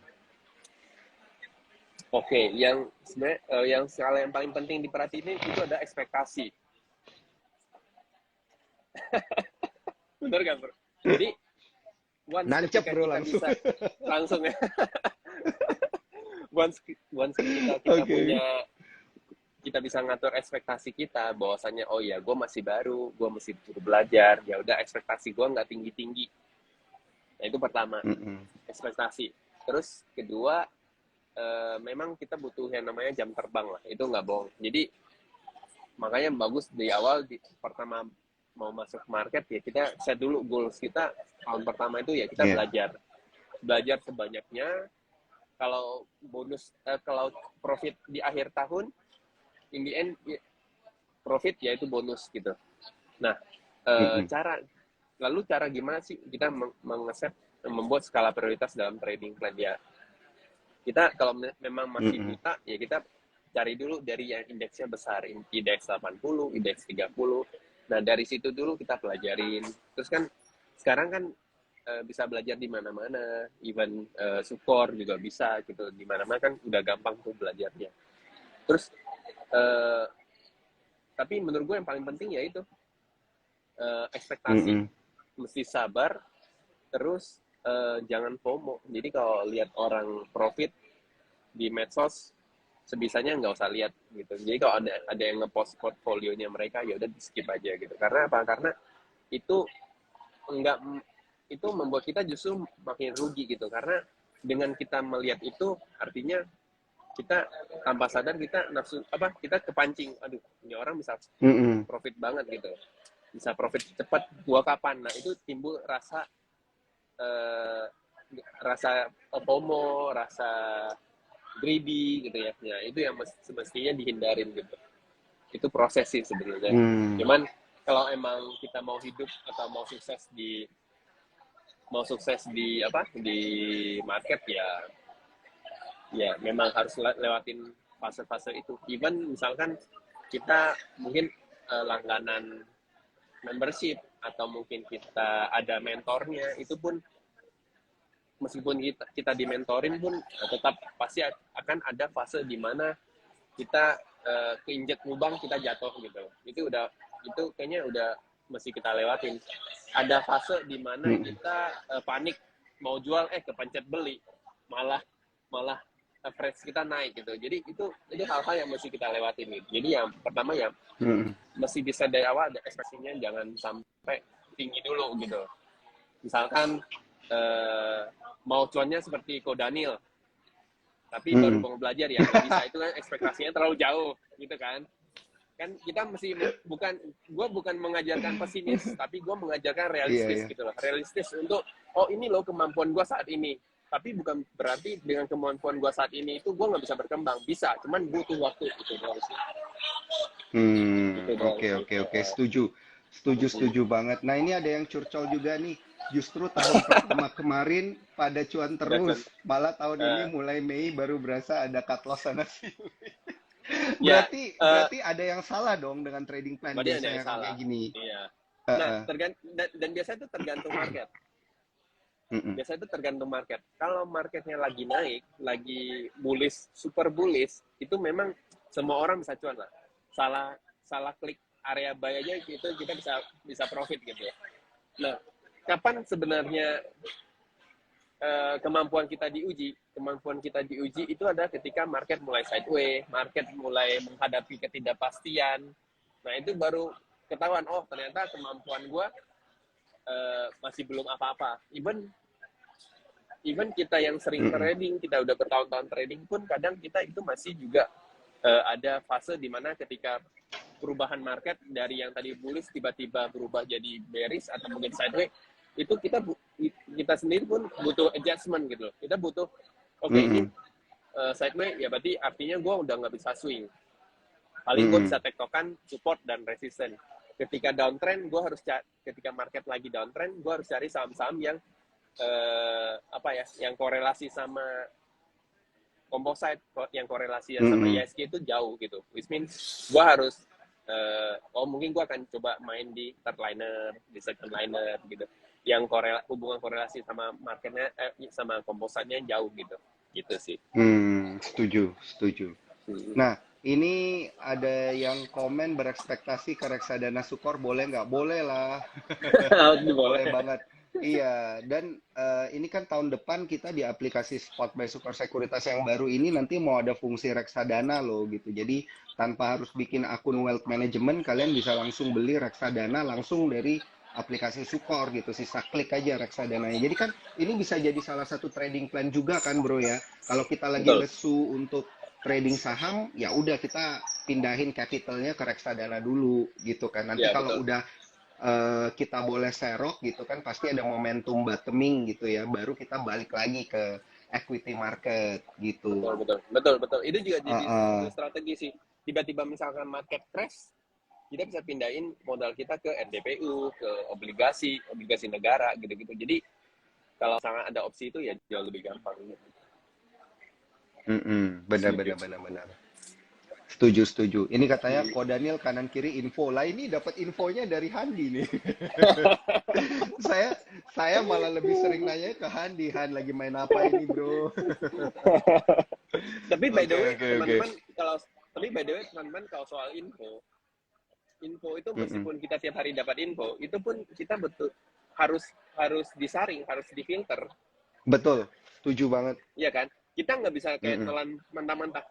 Oke, yang sebenarnya yang skala yang paling penting diperhatiin itu ada ekspektasi. Benar kan, Bro? Jadi once Nancep, ketika bro, kita langsung. bisa langsung ya, once once ketika kita Oke. punya kita bisa ngatur ekspektasi kita bahwasannya oh ya gue masih baru, gue masih butuh belajar, ya udah ekspektasi gue nggak tinggi tinggi. Nah itu pertama, Mm-mm. ekspektasi. Terus kedua, memang kita butuh yang namanya jam terbang lah, itu nggak bohong. Jadi makanya bagus di awal pertama mau masuk market ya kita set dulu goals kita. Tahun pertama itu ya kita Iya. belajar sebanyaknya. Kalau profit di akhir tahun, in the end profit yaitu bonus gitu. Nah, Mm-mm. cara gimana sih kita membuat skala prioritas dalam trading plan ya? Kita kalau memang masih Mm-mm. buta ya kita cari dulu dari yang indeksnya besar, indeks 80, indeks 30. Nah, dari situ dulu kita pelajarin. Terus kan sekarang kan bisa belajar di mana-mana, even Sukor juga bisa gitu. Di mana-mana kan udah gampang tuh belajarnya. Terus eh, tapi menurut gue yang paling penting ya itu ekspektasi, Mm-mm. mesti sabar, terus jangan FOMO. Jadi kalau lihat orang profit di medsos, sebisanya nggak usah lihat gitu. Jadi kalau ada yang ngepost portfolionya mereka, ya udah di skip aja gitu. Karena apa? Karena itu enggak itu membuat kita justru makin rugi gitu. Karena dengan kita melihat itu, artinya kita tanpa sadar kita nafsu kita kepancing. Aduh, ini orang bisa Mm-mm. profit banget gitu, bisa profit cepat, gua kapan? Nah itu timbul rasa eh, rasa FOMO, rasa greedy gitu ya. Ya itu yang semestinya dihindarin gitu. Itu proses sih sebenarnya. Hmm. Cuman kalau emang kita mau hidup atau mau sukses di apa di market ya, ya memang harus lewatin fase-fase itu. Even misalkan kita mungkin langganan membership atau mungkin kita ada mentornya, itu pun meskipun kita dimentorin pun tetap pasti akan ada fase di mana kita keinjek lubang, kita jatuh gitu. Itu kayaknya udah mesti kita lewatin. Ada fase di mana kita panik mau jual, kepencet beli, malah average kita naik gitu. Jadi itu hal-hal yang mesti kita lewatin gitu. Jadi yang pertama ya mesti bisa dari awal ada ekspresinya, jangan sampai tinggi dulu gitu. Misalkan mau cuannya seperti Ko Daniel, tapi baru mau belajar ya nggak bisa, itu kan ekspektasinya terlalu jauh gitu kan kita mesti gue bukan mengajarkan pesimis, tapi gue mengajarkan realistis gitu loh, realistis untuk ini loh kemampuan gue saat ini, tapi bukan berarti dengan kemampuan gue saat ini itu gue nggak bisa berkembang, bisa, cuman butuh waktu itu doang sih. Oke, setuju banget. Nah ini ada yang curcol juga nih, justru tahun pertama kemarin pada cuan terus, malah tahun ini mulai Mei baru berasa ada cut loss sana sini. Berarti ada yang salah dong dengan trading plan biasanya kayak gini. Iya. Nah, dan biasanya itu tergantung market. Biasanya itu tergantung market. Kalau marketnya lagi naik, lagi bullish, super bullish, itu memang semua orang bisa cuan lah. Salah klik area buy aja itu kita bisa profit gitu ya. Nah, kapan sebenarnya kemampuan kita diuji? Kemampuan kita diuji itu adalah ketika market mulai sideways, market mulai menghadapi ketidakpastian. Nah, itu baru ketahuan, ternyata kemampuan gue masih belum apa-apa. Even kita yang sering trading, kita udah bertahun-tahun trading pun kadang kita itu masih juga ada fase di mana ketika perubahan market dari yang tadi bullish tiba-tiba berubah jadi bearish atau mungkin sideways, itu kita sendiri pun butuh adjustment gitu loh. Kita butuh ini sideways ya berarti artinya gue udah nggak bisa swing. Paling gue bisa tektokan support dan resistance. Ketika downtrend ketika market lagi downtrend, gue harus cari saham-saham yang yang korelasi sama composite, yang korelasi sama ISG itu jauh gitu. Which means gue harus mungkin gue akan coba main di third liner, di second liner gitu. Yang hubungan korelasi sama marketnya sama kompositnya jauh gitu sih. Setuju. Nah, ini ada yang komen berekspektasi ke reksadana Sukor, boleh nggak? Boleh lah. Boleh banget. Iya, dan ini kan tahun depan kita di aplikasi Spot by Sukor Sekuritas yang baru ini nanti mau ada fungsi reksadana loh gitu. Jadi tanpa harus bikin akun wealth management, kalian bisa langsung beli reksadana langsung dari aplikasi Sukor gitu. Sisa klik aja reksadananya. Jadi kan ini bisa jadi salah satu trading plan juga kan bro ya. Kalau kita lagi lesu untuk trading saham, ya udah kita pindahin capitalnya ke reksadana dulu gitu kan. Nanti kalau udah kita boleh serok gitu kan, pasti ada momentum bottoming gitu ya, baru kita balik lagi ke equity market gitu. Betul. Itu juga jadi strategi sih. Tiba-tiba misalkan market crash, kita bisa pindahin modal kita ke RDPU, ke obligasi negara gitu-gitu. Jadi kalau sangat ada opsi itu ya jauh lebih gampang. Benar. Setuju. Ini katanya Ko Daniel kanan kiri info. Lah ini dapat infonya dari Handi nih. saya malah lebih sering nanya ke Handi. Han lagi main apa ini, bro? Tapi by the way, teman-teman kalau soal info itu meskipun kita tiap hari dapat info, itu pun kita betul harus disaring, harus difilter. Betul, setuju banget. Iya kan? Kita nggak bisa kayak telan mentah-mentah.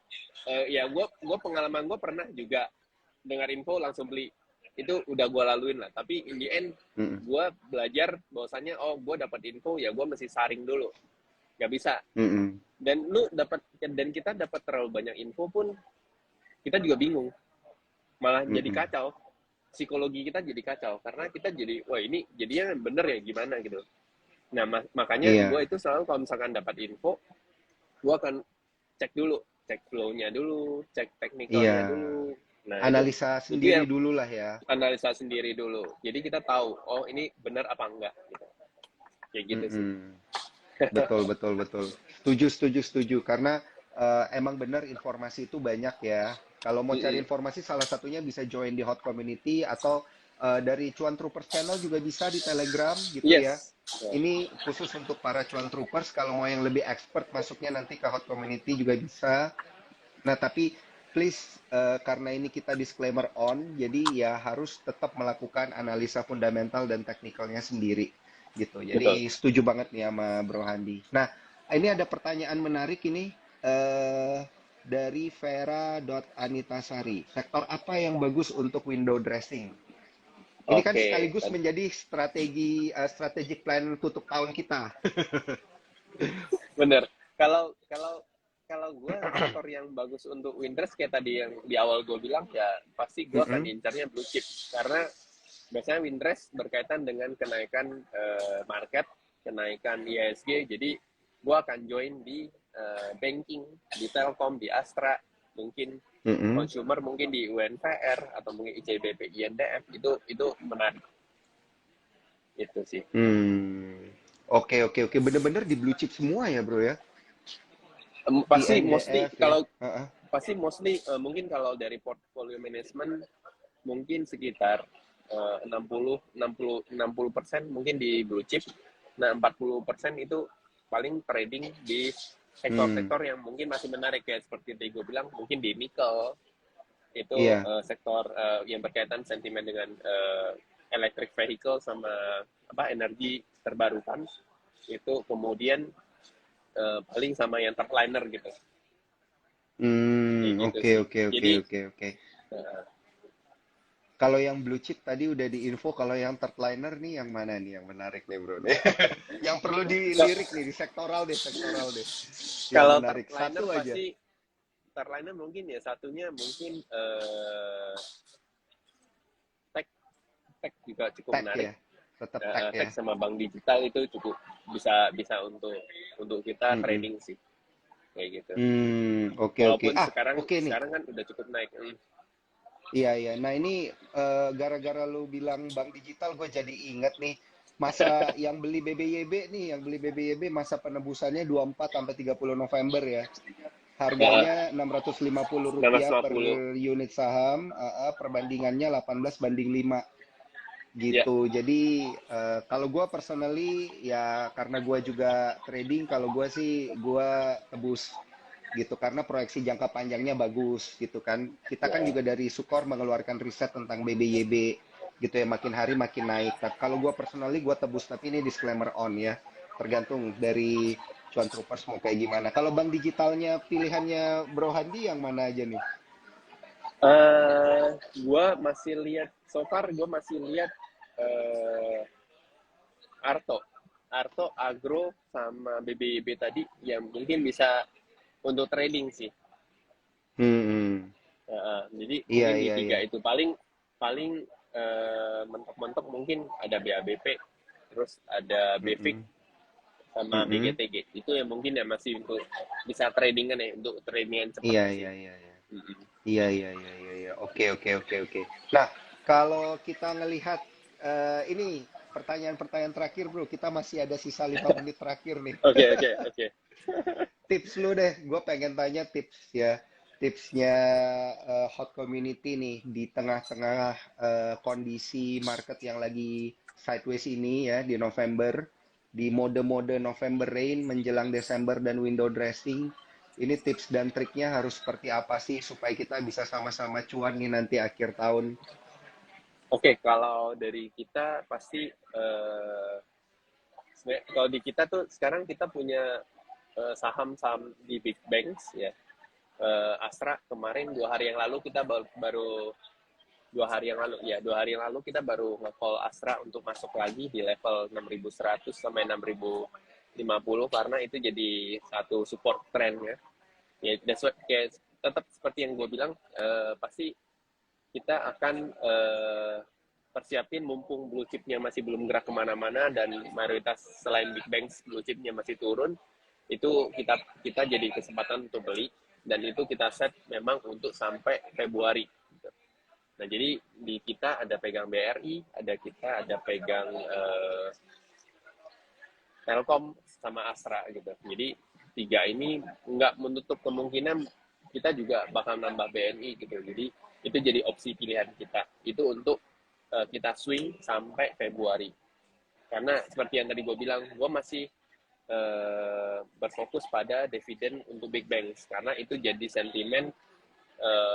Gue pengalaman gue pernah juga dengar info langsung beli. Itu udah gue laluin lah. Tapi in the end, gue belajar bahwasannya, gue dapat info, ya gue mesti saring dulu. Nggak bisa. Dan kita dapat terlalu banyak info pun, kita juga bingung. Malah jadi kacau. Psikologi kita jadi kacau. Karena kita jadi, wah ini jadinya bener ya gimana gitu. Nah, makanya gue Iya. itu selalu kalau misalkan dapat info, gue akan cek dulu, cek flow-nya dulu, cek Iya. teknikalnya dulu. Nah, Analisa itu sendiri yang dulu lah ya. analisa sendiri dulu. Jadi kita tahu, oh ini benar apa enggak gitu. Kayak gitu sih. Mm-mm. Betul, betul, betul. Setuju, setuju, setuju. Karena emang benar informasi itu banyak ya. Kalau mau cari Mm-mm. informasi, salah satunya bisa join di Hot Community atau dari Cuan Troopers Channel juga bisa di Telegram gitu ya. Yes. Ini khusus untuk para Cuan Troopers. Kalau mau yang lebih expert masuknya nanti ke Hot Community juga bisa. Nah, tapi please karena ini kita disclaimer on, jadi ya harus tetap melakukan analisa fundamental dan teknikalnya sendiri gitu. Betul. Jadi setuju banget nih sama Bro Handi. Nah, ini ada pertanyaan menarik ini dari Vera.Anitasari. Sektor apa yang bagus untuk window dressing? Ini kan Oke. sekaligus menjadi strategic plan tutup tahun kita. Bener. Kalau kalau kalau gue sektor yang bagus untuk Windrest kayak tadi yang di awal gue bilang ya pasti gue akan Mm-mm. incarnya blue chip karena biasanya Windrest berkaitan dengan kenaikan market, kenaikan ISG. Jadi gue akan join di banking, di Telkom, di Astra, mungkin Mm-mm. consumer mungkin di UNPR atau mungkin ICBP, INDF itu menarik itu sih. Hmm. Oke, oke, oke. Bener-bener di blue chip semua ya, bro ya? Pasti mostly INDF ya? kalau Heeh. pasti mostly mungkin kalau dari portfolio management mungkin sekitar 60 60% mungkin di blue chip. Nah, 40% itu paling trading di Hmm. sektor-sektor yang mungkin masih menarik kayak seperti tadi gue bilang mungkin di nikel itu Iya. sektor yang berkaitan sentimen dengan electric vehicle sama apa energi terbarukan itu kemudian paling sama yang terliner gitu kayak Hmm. gitu Oke, sih oke, oke, jadi oke, oke. uh, Kalau yang blue chip tadi udah diinfo, kalau yang third liner nih yang mana nih yang menarik nih, bro? Nih? Yang perlu dilirik nih, di sektoral deh. Yang kalau menarik. terliner Satu aja. pasti terliner mungkin ya satunya mungkin tech tech juga cukup Tech menarik ya. Tetap tech ya. tech sama bank digital itu cukup bisa bisa untuk kita Mm-mm. trading sih kayak gitu Hmm. Oke, oke. walaupun Ah, sekarang oke nih. sekarang kan udah cukup naik. Iya, iya. Nah, ini gara-gara lu bilang bank digital, gue jadi inget nih. Masa yang beli BBYB nih, yang beli BBYB masa penebusannya 24 sampai 30 November ya. Harganya Rp650 per 650 unit saham, perbandingannya 18:5 ya. gitu. Jadi kalau gue personally ya karena gue juga trading, kalau gue sih gue tebus gitu karena proyeksi jangka panjangnya bagus gitu kan. Kita kan juga dari Sukor mengeluarkan riset tentang BBYB gitu ya makin hari makin naik. Tapi kalau gue personally gue tebus tapi ini disclaimer on ya. Tergantung dari cuan troopers mau kayak gimana. Kalau bank digitalnya pilihannya Bro Handi yang mana aja nih? Gue masih lihat so far gue masih lihat eh, Arto Arto Agro sama BBB tadi yang mungkin bisa untuk trading sih. Hmm, Jadi iya mungkin di iya tiga iya. itu paling paling mentok-mentok mungkin ada BABP terus ada BFIC Mm-mm. sama Mm-mm. BGTG itu yang mungkin ya masih untuk bisa tradingan ya untuk tradingan cepat Iya sih. iya iya iya. Mm-mm. Iya iya iya iya iya. Oke oke oke oke. Nah, kalau kita ngelihat ini pertanyaan-pertanyaan terakhir, Bro. Kita masih ada sisa 5 menit terakhir nih. Oke oke oke. Tips lu deh, gue pengen tanya tips ya. Tipsnya hot community nih di tengah-tengah kondisi market yang lagi sideways ini ya di November, di mode-mode November rain menjelang Desember dan window dressing. Ini tips dan triknya harus seperti apa sih supaya kita bisa sama-sama cuan nih nanti akhir tahun. Oke, kalau dari kita pasti kalau di kita tuh sekarang kita punya saham-saham di big banks ya. Astra kemarin 2 hari yang lalu kita baru 2 hari yang lalu ya 2 hari yang lalu kita baru nge-call Astra untuk masuk lagi di level 6.100 sampai 6.050 karena itu jadi satu support trend ya. Ya kayak tetap seperti yang gue bilang pasti kita akan persiapin mumpung blue chipnya masih belum gerak kemana-mana dan mayoritas selain big banks blue chipnya masih turun, itu kita jadi kesempatan untuk beli, dan itu kita set memang untuk sampai Februari gitu. Nah jadi di kita ada pegang BRI, ada pegang Telkom sama Astra gitu. Jadi tiga ini nggak menutup kemungkinan kita juga bakal nambah BNI gitu. Jadi itu jadi opsi pilihan kita. Itu untuk kita swing sampai Februari. Karena seperti yang tadi gue bilang, gue masih berfokus pada dividen untuk big banks. Karena itu jadi sentimen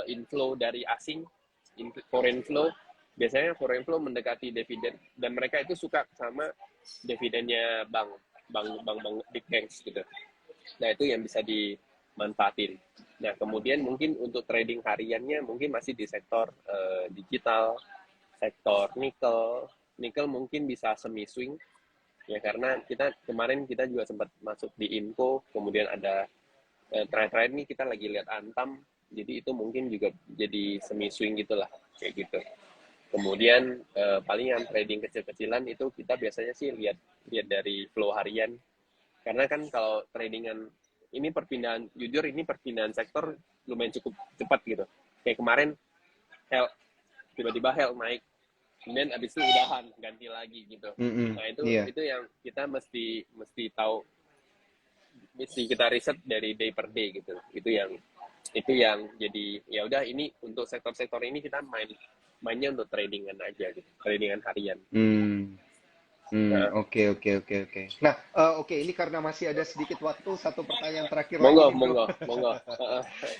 inflow dari asing, foreign flow. Biasanya foreign flow mendekati dividen, dan mereka itu suka sama dividennya bank big banks gitu. Nah itu yang bisa dimanfaatin. Nah kemudian mungkin untuk trading hariannya mungkin masih di sektor digital, sektor nikel mungkin bisa semi swing ya, karena kemarin kita juga sempat masuk di Inco, kemudian ada terakhir nih kita lagi lihat Antam, jadi itu mungkin juga jadi semi swing gitulah kayak gitu. Kemudian paling yang trading kecil-kecilan itu kita biasanya sih lihat dari flow harian, karena kan kalau tradingan ini perpindahan sektor lumayan cukup cepat gitu. Kayak kemarin tiba-tiba Hell naik, kemudian abis itu udahan ganti lagi gitu. Nah itu yang kita mesti tahu, mesti kita riset dari day per day gitu. Itu yang jadi ya udah, ini untuk sektor-sektor ini kita mainnya untuk tradingan aja gitu, tradingan harian. Oke. Nah, oke, ini karena masih ada sedikit waktu, satu pertanyaan terakhir Monggo. lagi nih, Bro.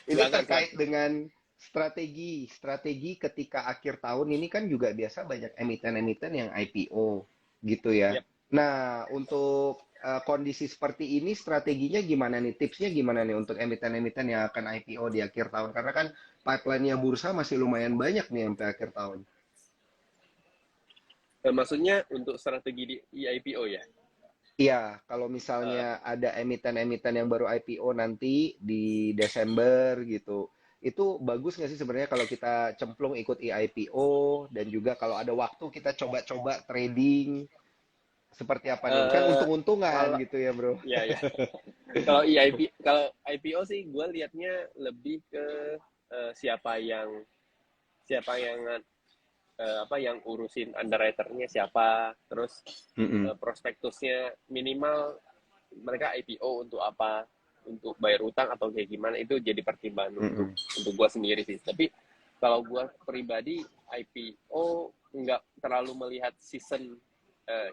Ini Silakan, terkait dengan strategi ketika akhir tahun ini kan juga biasa banyak emiten-emiten yang IPO gitu ya. Yep. Nah, untuk kondisi seperti ini strateginya gimana nih? Tipsnya gimana nih untuk emiten-emiten yang akan IPO di akhir tahun? Karena kan pipeline-nya bursa masih lumayan banyak nih sampai akhir tahun. Maksudnya untuk strategi di IPO ya? Iya, kalau misalnya ada emiten-emiten yang baru IPO nanti di Desember gitu, itu bagus nggak sih sebenarnya kalau kita cemplung ikut IPO, dan juga kalau ada waktu kita coba-coba trading seperti apa nih? Kan untung-untungan Kalau gitu ya, Bro. ya. Kalau IPO sih gue liatnya lebih ke siapa yang yang urusin underwriternya siapa, terus prospektusnya minimal mereka IPO untuk apa, untuk bayar utang atau kayak gimana, itu jadi pertimbangan untuk gue sendiri sih. Tapi kalau gue pribadi IPO nggak terlalu melihat season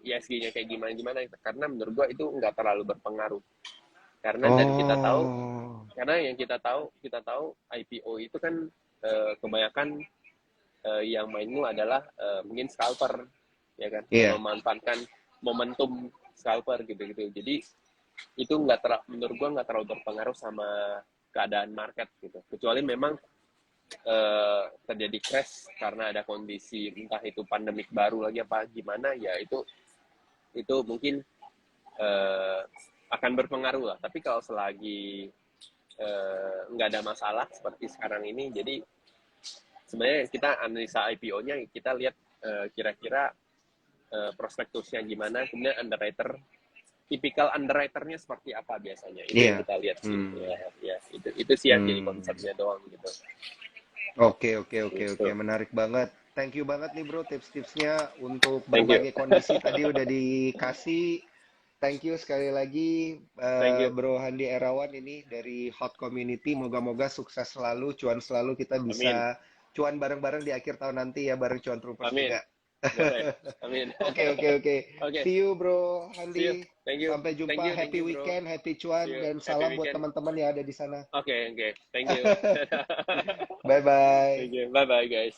ISG-nya kayak gimana, karena menurut gue itu nggak terlalu berpengaruh. Karena dan karena yang kita tahu IPO itu kan kebanyakan yang mainmu adalah mungkin scalper, ya kan, memanfaatkan momentum scalper gitu. Jadi itu menurut gua nggak terlalu berpengaruh sama keadaan market gitu, kecuali memang terjadi crash karena ada kondisi entah itu pandemik baru lagi apa gimana ya, itu mungkin akan berpengaruh lah. Tapi kalau selagi nggak ada masalah seperti sekarang ini, jadi sebenarnya kita analisa IPO-nya, kita lihat kira-kira prospektusnya gimana, kemudian tipikal underwriter-nya seperti apa biasanya, itu yang kita lihat sih. Ya itu sih yang jadi konsepnya doang gitu. Oke, menarik banget. Thank you banget nih, Bro, tips-tipsnya untuk berbagai kondisi tadi udah dikasih. Thank you sekali lagi, Bro Handi Erawan ini dari Hot Community. Moga-moga sukses selalu, cuan selalu, kita bisa cuan bareng-bareng di akhir tahun nanti ya, bareng Cuan Troopers juga. Amin. Oke. See you, Bro Handi. Thank you. Sampai jumpa. Happy weekend, happy cuan, dan salam buat teman-teman yang ada di sana. Oke. Thank you. Bye-bye. Thank you. Bye-bye, guys.